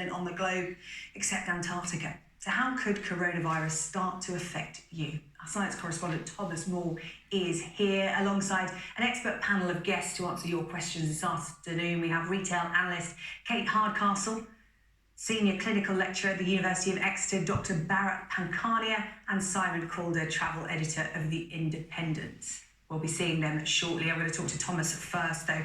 continent on the globe, except Antarctica. So how could coronavirus start to affect you? Our science correspondent Thomas Moore is here alongside an expert panel of guests to answer your questions this afternoon. We have retail analyst Kate Hardcastle, Senior Clinical Lecturer at the University of Exeter, Dr. Bharat Pankania, and Simon Calder, Travel Editor of The Independent. We'll be seeing them shortly. I'm going to talk to Thomas first, though.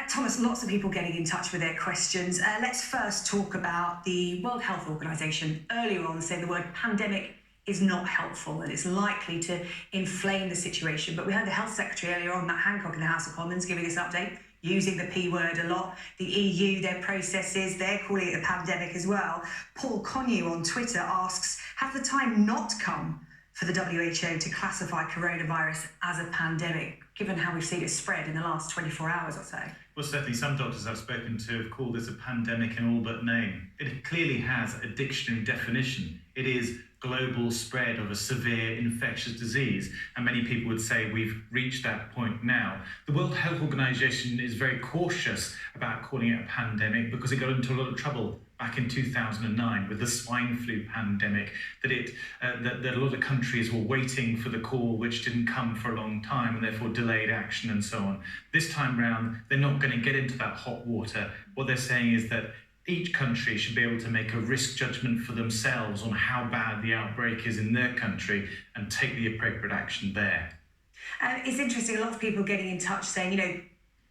Thomas, lots of people getting in touch with their questions. Let's first talk about the World Health Organization earlier on saying the word pandemic is not helpful and it's likely to inflame the situation. But we heard the Health Secretary earlier on, Matt Hancock, in the House of Commons, giving this update, using the P word a lot. The EU, their processes, they're calling it a pandemic as well. Paul Connew on Twitter asks, have the time not come for the WHO to classify coronavirus as a pandemic, given how we've seen it spread in the last 24 hours or so? Well, certainly some doctors I've spoken to have called this a pandemic in all but name. It clearly has a dictionary definition. It is global spread of a severe infectious disease, and many people would say we've reached that point now. The World Health Organization is very cautious about calling it a pandemic because it got into a lot of trouble back in 2009 with the swine flu pandemic, that a lot of countries were waiting for the call, which didn't come for a long time, and therefore delayed action and so on. This time round, they're not going to get into that hot water. What they're saying is that each country should be able to make a risk judgment for themselves on how bad the outbreak is in their country and take the appropriate action there. It's interesting, a lot of people getting in touch saying,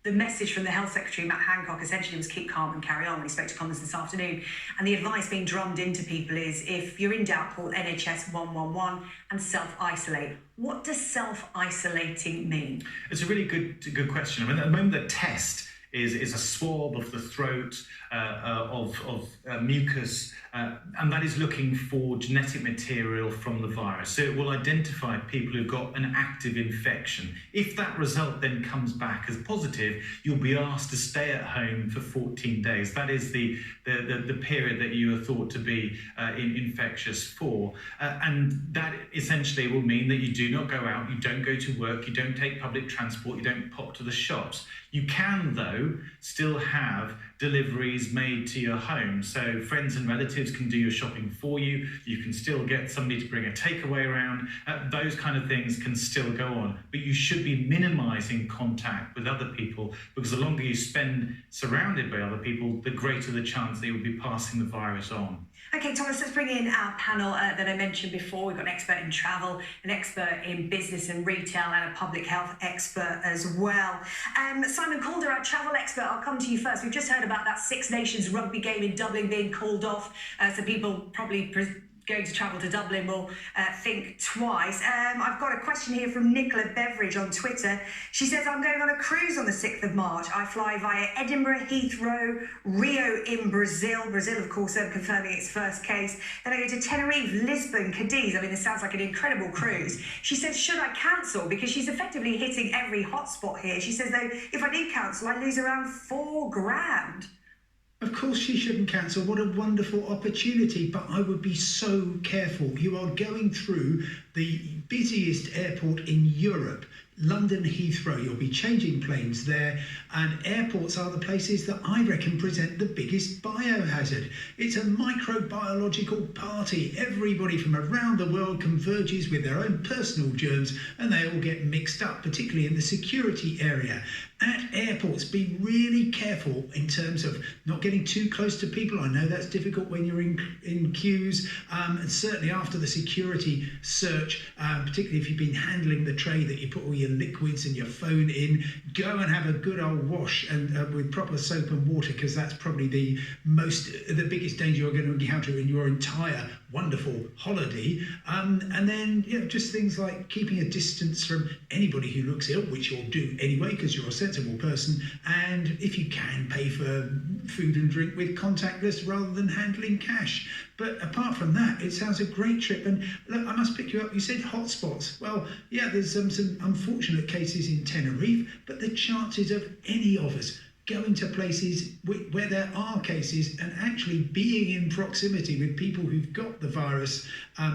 the message from the Health Secretary, Matt Hancock, essentially was keep calm and carry on when he spoke to Commons this afternoon. And the advice being drummed into people is, if you're in doubt, call NHS 111 and self-isolate. What does self-isolating mean? It's a really good question. I mean, at the moment, the test is a swab of the throat, of mucus, and that is looking for genetic material from the virus. So it will identify people who've got an active infection. If that result then comes back as positive, you'll be asked to stay at home for 14 days. That is the period that you are thought to be infectious for. And that essentially will mean that you do not go out, you don't go to work, you don't take public transport, you don't pop to the shops. You can, though, still have deliveries made to your home. So friends and relatives can do your shopping for you. You can still get somebody to bring a takeaway around. Those kind of things can still go on. But you should be minimizing contact with other people, because the longer you spend surrounded by other people, the greater the chance that you'll be passing the virus on. Okay, Thomas, let's bring in our panel that I mentioned before. We've got an expert in travel, an expert in business and retail, and a public health expert as well. Simon Calder, our travel expert, I'll come to you first. We've just heard about that Six Nations rugby game in Dublin being called off, so people probably going to travel to Dublin will think twice. I've got a question here from Nicola Beveridge on Twitter. She says, I'm going on a cruise on the 6th of March. I fly via Edinburgh, Heathrow, Rio in Brazil, of course, confirming its first case. Then I go to Tenerife, Lisbon, Cadiz. I mean, this sounds like an incredible cruise. She says, should I cancel? Because she's effectively hitting every hotspot here. She says, though, if I do cancel, I lose around $4,000. Of course she shouldn't cancel. What a wonderful opportunity, but I would be so careful. You are going through the busiest airport in Europe, London Heathrow. You'll be changing planes there, and airports are the places that I reckon present the biggest biohazard. It's a microbiological party. Everybody from around the world converges with their own personal germs, and they all get mixed up, particularly in the security area. At airports, be really careful in terms of not getting too close to people. I know that's difficult when you're in queues, and certainly after the security search, particularly if you've been handling the tray that you put all your liquids and your phone in, go and have a good old wash and with proper soap and water, because that's probably the biggest danger you're going to encounter in your entire wonderful holiday. And then, just things like keeping a distance from anybody who looks ill, which you'll do anyway because you're a sensible person, and if you can, pay for food and drink with contactless rather than handling cash. But apart from that, it sounds a great trip. And look, I must pick you up. You said hotspots. Well, yeah, there's some unfortunate cases in Tenerife, but the chances of any of us going to places where there are cases and actually being in proximity with people who've got the virus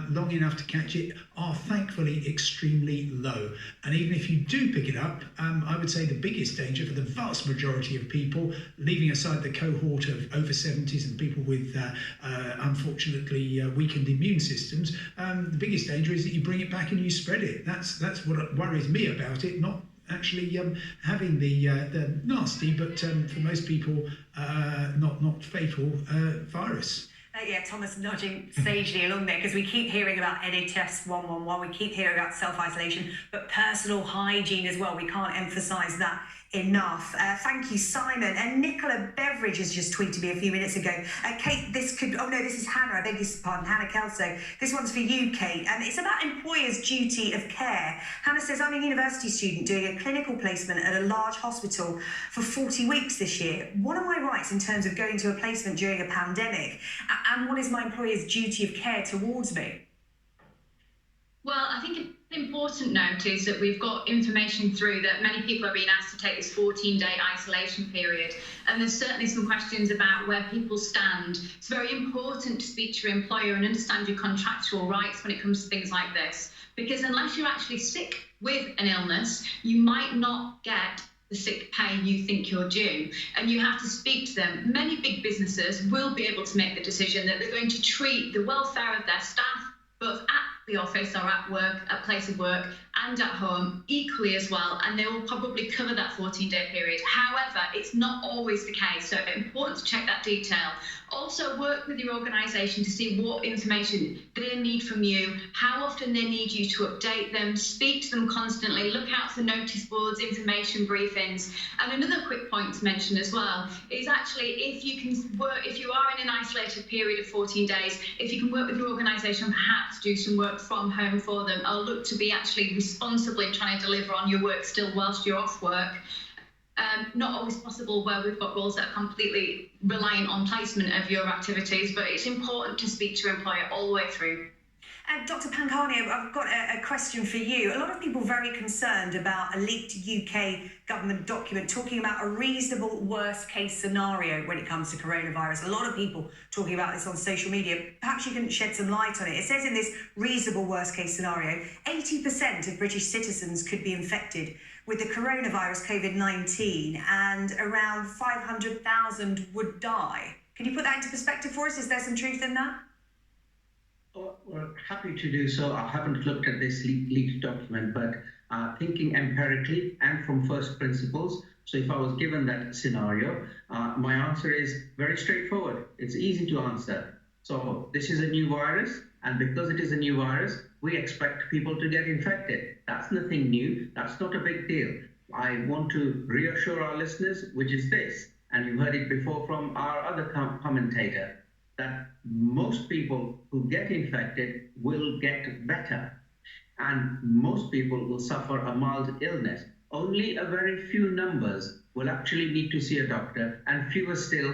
long enough to catch it are thankfully extremely low. And even if you do pick it up, I would say the biggest danger for the vast majority of people, leaving aside the cohort of over 70s and people with unfortunately weakened immune systems, the biggest danger is that you bring it back and you spread it. That's what worries me about it, not actually having the nasty, but for most people not fatal virus. Yeah, Thomas nudging sagely along there, because we keep hearing about NHS 111, we keep hearing about self-isolation, but personal hygiene as well. We can't emphasise that enough. Thank you, Simon. And Nicola Beveridge has just tweeted me a few minutes ago. Kate, this is Hannah, I beg your pardon, Hannah Kelso. This one's for you, Kate. It's about employers' duty of care. Hannah says, I'm a university student doing a clinical placement at a large hospital for 40 weeks this year. What are my rights in terms of going to a placement during a pandemic? And what is my employer's duty of care towards me? Well, I think an important note is that we've got information through that many people are being asked to take this 14-day isolation period. And there's certainly some questions about where people stand. It's very important to speak to your employer and understand your contractual rights when it comes to things like this. Because unless you're actually sick with an illness, you might not get the sick pay you think you're due, and you have to speak to them. Many big businesses will be able to make the decision that they're going to treat the welfare of their staff, both at the office or at work, at place of work, and at home equally as well, and they will probably cover that 14-day period. However, it's not always the case, so important to check that detail. Also, work with your organisation to see what information they need from you, how often they need you to update them, speak to them constantly, look out for notice boards, information briefings. And another quick point to mention as well is actually if you are in an isolated period of 14 days, if you can work with your organisation, perhaps do some work from home for them, or look to be actually responsibly trying to deliver on your work still whilst you're off work. Not always possible where we've got roles that are completely reliant on placement of your activities, but it's important to speak to your employer all the way through. Dr. Pankani, I've got a question for you. A lot of people very concerned about a leaked UK government document talking about a reasonable worst-case scenario when it comes to coronavirus. A lot of people talking about this on social media. Perhaps you can shed some light on it. It says in this reasonable worst-case scenario, 80% of British citizens could be infected with the coronavirus COVID-19 and around 500,000 would die. Can you put that into perspective for us? Is there some truth in that? Well, happy to do so. I haven't looked at this leaked document, but thinking empirically and from first principles. So if I was given that scenario, my answer is very straightforward. It's easy to answer. So this is a new virus, and because it is a new virus, we expect people to get infected. That's nothing new. That's not a big deal. I want to reassure our listeners, which is this, and you heard it before from our other commentator, that most people who get infected will get better, and most people will suffer a mild illness. Only a very few numbers will actually need to see a doctor, and fewer still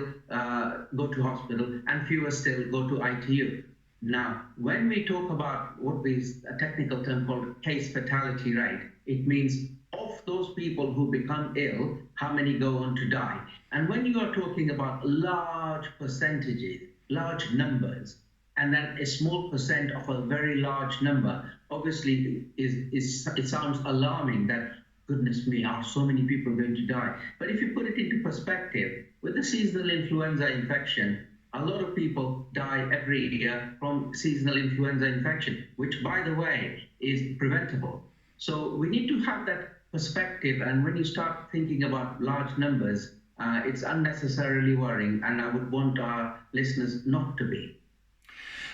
go to hospital, and fewer still go to ITU. Now, when we talk about what is a technical term called case fatality rate, it means of those people who become ill, how many go on to die. And when you are talking about large percentages, large numbers, and then a small percent of a very large number, obviously it sounds alarming that, goodness me, are so many people going to die? But if you put it into perspective, with the seasonal influenza infection, a lot of people die every year from seasonal influenza infection, which, by the way, is preventable. So we need to have that perspective, and when you start thinking about large numbers, it's unnecessarily worrying, and I would want our listeners not to be.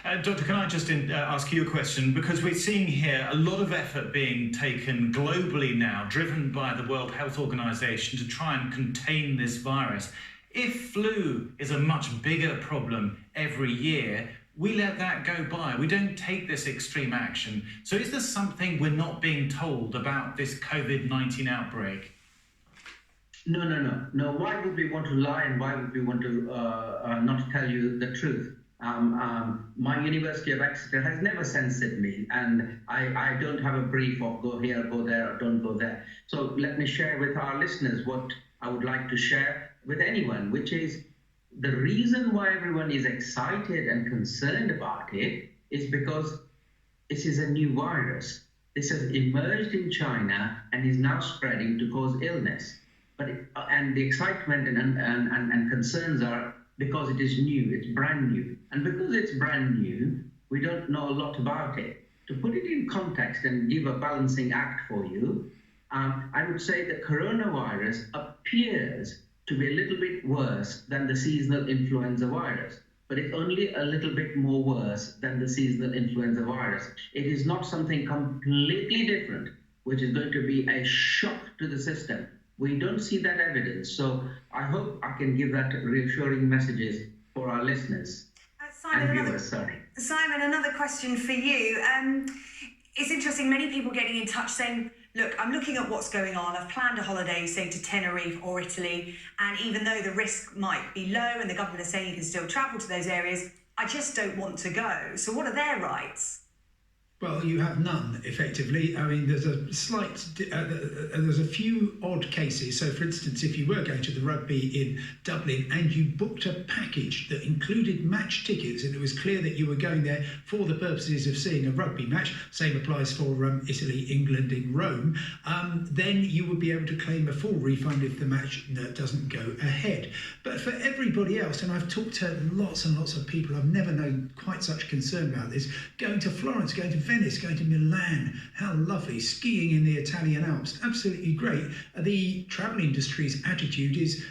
Doctor, can I just ask you a question? Because we're seeing here a lot of effort being taken globally now, driven by the World Health Organization, to try and contain this virus. If flu is a much bigger problem every year, we let that go by. We don't take this extreme action. So is there something we're not being told about this COVID-19 outbreak? No. Why would we want to lie, and why would we want to not tell you the truth? My University of Exeter has never censored me, and I don't have a brief of go here, go there, or don't go there. So let me share with our listeners what I would like to share. with anyone, which is the reason why everyone is excited and concerned about it is because this is a new virus. This has emerged in China and is now spreading to cause illness. And the excitement and concerns are because it is new, it's brand new. And because it's brand new, we don't know a lot about it. To put it in context and give a balancing act for you, I would say the coronavirus appears to be a little bit worse than the seasonal influenza virus, but it's only a little bit more worse than the seasonal influenza virus. It is not something completely different, which is going to be a shock to the system. We don't see that evidence. So I hope I can give that reassuring messages for our listeners. Simon, another question for you. It's interesting, many people getting in touch saying, look, I'm looking at what's going on. I've planned a holiday, say, to Tenerife or Italy. And even though the risk might be low and the government is saying you can still travel to those areas, I just don't want to go. So what are their rights? Well, you have none, effectively. I mean, there's a slight, there's a few odd cases. So, for instance, if you were going to the rugby in Dublin and you booked a package that included match tickets and it was clear that you were going there for the purposes of seeing a rugby match, same applies for Italy, England in Rome, then you would be able to claim a full refund if the match doesn't go ahead. But for everybody else, and I've talked to lots and lots of people, I've never known quite such concern about this, going to Florence, going to Venice, going to Milan, how lovely, skiing in the Italian Alps, absolutely great. The travel industry's attitude is,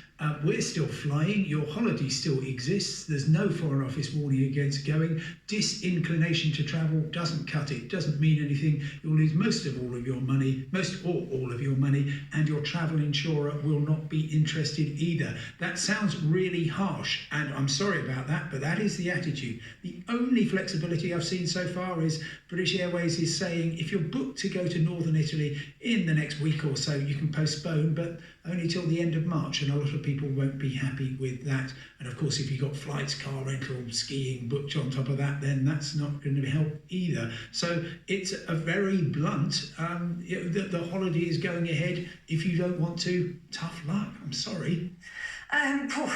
we're still flying, your holiday still exists, there's no Foreign Office warning against going, disinclination to travel doesn't cut it, doesn't mean anything, you'll lose most or all of your money, and your travel insurer will not be interested either. That sounds really harsh, and I'm sorry about that, but that is the attitude. The only flexibility I've seen so far is British Airways is saying if you're booked to go to northern Italy in the next week or so, you can postpone, but only till the end of March, and a lot of people won't be happy with that. And of course, if you've got flights, car rental, skiing booked on top of that, then that's not going to help either. So it's a very blunt, the holiday is going ahead. If you don't want to, tough luck, I'm sorry.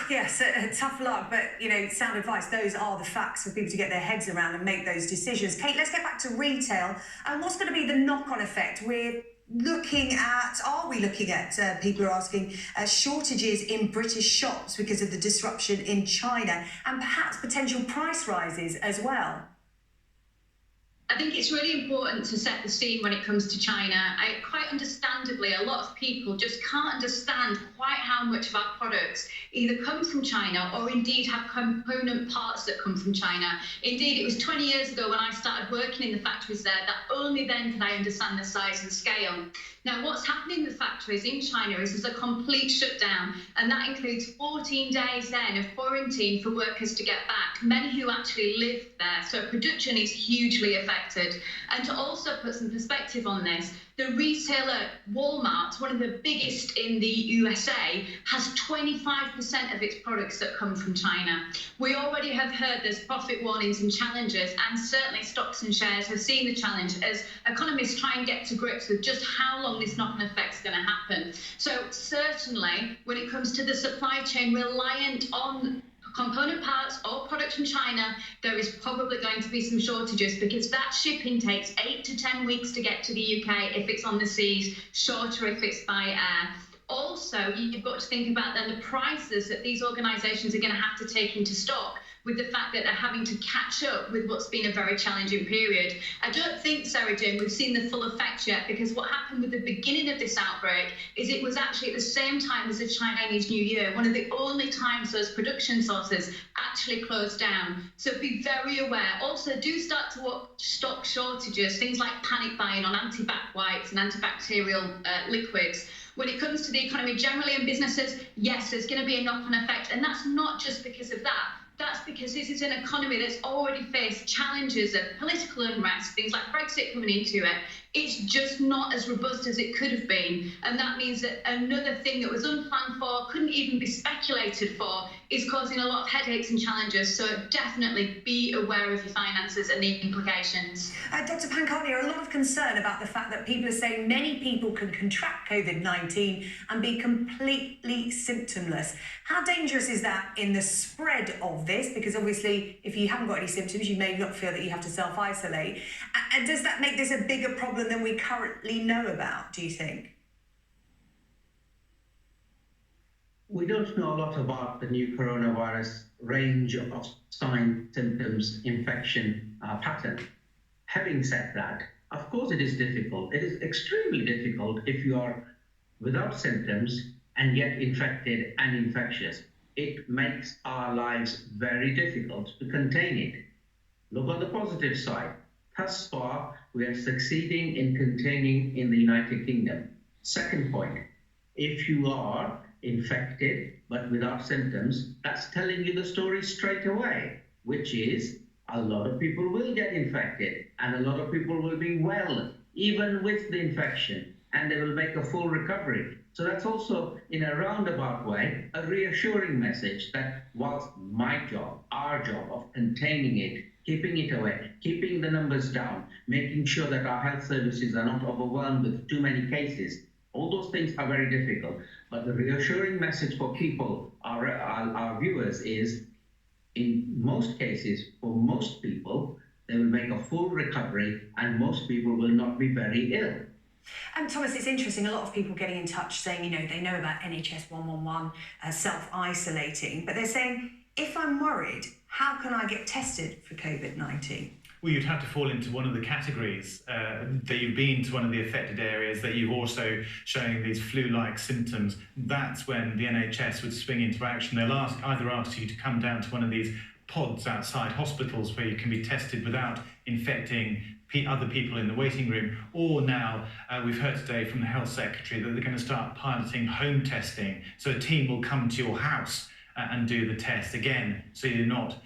Yes, tough luck, but, sound advice. Those are the facts for people to get their heads around and make those decisions. Kate, let's get back to retail. And what's going to be the knock-on effect? Are we looking at, people are asking, shortages in British shops because of the disruption in China and perhaps potential price rises as well? I think it's really important to set the scene when it comes to China. Quite understandably, a lot of people just can't understand quite how much of our products either come from China or indeed have component parts that come from China. Indeed, it was 20 years ago when I started working in the factories there that only then could I understand the size and scale. Now, what's happening in the factories in China is there's a complete shutdown, and that includes 14 days then of quarantine for workers to get back, many who actually live there. So production is hugely affected. And to also put some perspective on this, the retailer Walmart, one of the biggest in the USA, has 25% of its products that come from China. We already have heard there's profit warnings and challenges, and certainly stocks and shares have seen the challenge as economists try and get to grips with just how long this knock-on effect is going to happen. So certainly, when it comes to the supply chain reliant on component parts or products from China, there is probably going to be some shortages because that shipping takes 8 to 10 weeks to get to the UK if it's on the seas, shorter if it's by air. Also, you've got to think about then the prices that these organisations are going to have to take into stock with the fact that they're having to catch up with what's been a very challenging period. I don't think, Sarah Jane, we've seen the full effect yet, because what happened with the beginning of this outbreak is it was actually at the same time as the Chinese New Year, one of the only times those production sources actually closed down. So be very aware. Also, do start to watch stock shortages, things like panic buying on anti-bac wipes and antibacterial liquids. When it comes to the economy generally and businesses, yes, there's going to be a knock-on effect, and that's not just because of that. That's because this is an economy that's already faced challenges of political unrest, things like Brexit coming into it. It's just not as robust as it could have been. And that means that another thing that was unplanned for, couldn't even be speculated for, is causing a lot of headaches and challenges. So definitely be aware of your finances and the implications. Dr. Pankani, there are a lot of concern about the fact that people are saying many people can contract COVID-19 and be completely symptomless. How dangerous is that in the spread of this? Because obviously, if you haven't got any symptoms, you may not feel that you have to self-isolate. And does that make this a bigger problem than we currently know about, do you think? We don't know a lot about the new coronavirus range of signs, symptoms, infection pattern. Having said that, of course it is difficult. It is extremely difficult if you are without symptoms and yet infected and infectious. It makes our lives very difficult to contain it. Look on the positive side. Thus far, we are succeeding in containing in the United Kingdom. Second point, if you are infected but without symptoms, that's telling you the story straight away, which is a lot of people will get infected and a lot of people will be well, even with the infection, and they will make a full recovery. So that's also, in a roundabout way, a reassuring message that whilst my job, our job of containing it, keeping it away, keeping the numbers down, making sure that our health services are not overwhelmed with too many cases, all those things are very difficult. But the reassuring message for people, our viewers, is in most cases, for most people, they will make a full recovery and most people will not be very ill. Thomas, it's interesting, a lot of people getting in touch saying, they know about NHS 111, self-isolating, but they're saying, if I'm worried, how can I get tested for COVID-19? Well, you'd have to fall into one of the categories that you've been to one of the affected areas, that you've also showing these flu-like symptoms. That's when the NHS would swing into action. They'll either ask you to come down to one of these pods outside hospitals where you can be tested without infecting other people in the waiting room, or now we've heard today from the Health Secretary that they're going to start piloting home testing. So a team will come to your house and do the test again, so you're not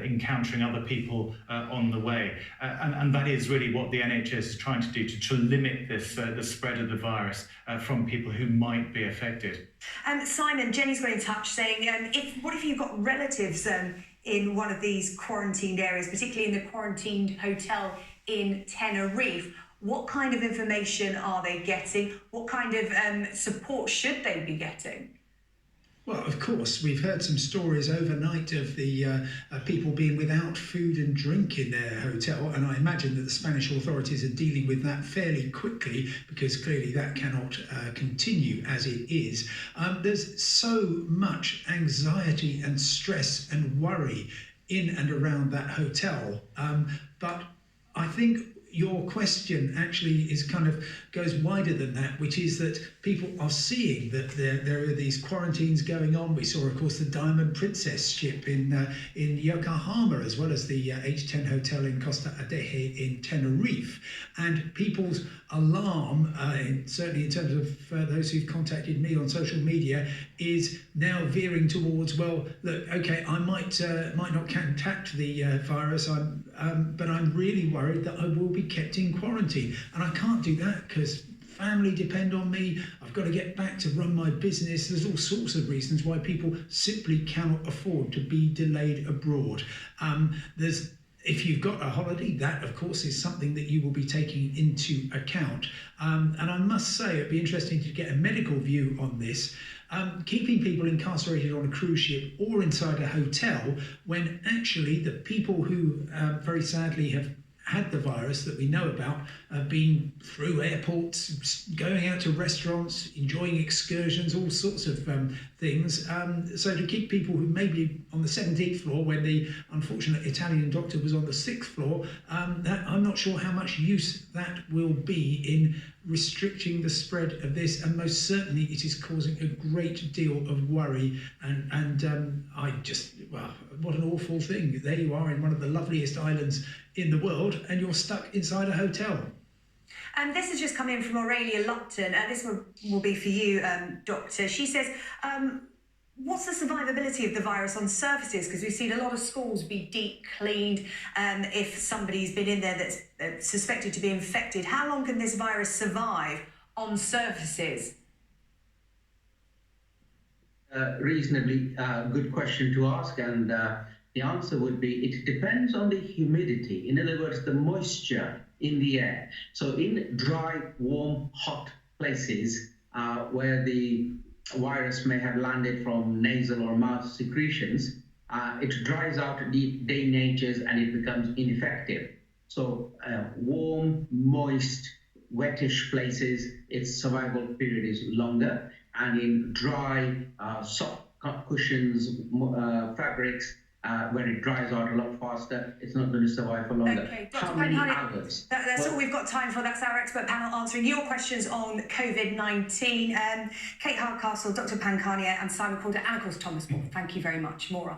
encountering other people on the way. And that is really what the NHS is trying to do, to limit this the spread of the virus from people who might be affected. Simon, Jenny's got in touch saying, what if you've got relatives in one of these quarantined areas, particularly in the quarantined hotel in Tenerife? What kind of information are they getting? What kind of support should they be getting? Well, of course, we've heard some stories overnight of the people being without food and drink in their hotel, and I imagine that the Spanish authorities are dealing with that fairly quickly, because clearly that cannot continue as it is. There's so much anxiety and stress and worry in and around that hotel, but I think your question actually goes wider than that, which is that people are seeing that there are these quarantines going on. We saw, of course, the Diamond Princess ship in Yokohama, as well as the H10 hotel in Costa Adeje in Tenerife. And people's alarm, certainly in terms of those who've contacted me on social media, is now veering towards, well, look, okay, I might not contact the virus, but I'm really worried that I will be kept in quarantine, and I can't do that because family depend on me. I've got to get back to run my business. There's all sorts of reasons why people simply cannot afford to be delayed abroad. If you've got a holiday, that of course is something that you will be taking into account. And I must say, it'd be interesting to get a medical view on this. Keeping people incarcerated on a cruise ship or inside a hotel, when actually the people who very sadly have had the virus that we know about have been through airports, going out to restaurants, enjoying excursions, all sorts of things. So to keep people who may be on the 17th floor when the unfortunate Italian doctor was on the 6th floor, I'm not sure how much use that will be in restricting the spread of this, and most certainly it is causing a great deal of worry, and what an awful thing. There you are in one of the loveliest islands in the world and you're stuck inside a hotel. And this has just come in from Aurelia Lupton, and this will be for you, Doctor. She says, what's the survivability of the virus on surfaces? Because we've seen a lot of schools be deep cleaned. If somebody's been in there that's suspected to be infected, how long can this virus survive on surfaces? reasonably good question to ask, and the answer would be it depends on the humidity. In other words, the moisture in the air. So in dry, warm, hot places where the virus may have landed from nasal or mouth secretions, it dries out the day natures and it becomes ineffective. So warm, moist, wettish places, its survival period is longer, and in dry, soft cushions, fabrics, where it dries out a lot faster, it's not going to survive for longer. Okay, How Dr. many Pankhania, hours? that's all we've got time for. That's our expert panel answering your questions on COVID-19. Kate Hardcastle, Dr. Pankhania and Simon Calder, and of course Thomas Moore. Thank you very much. More on.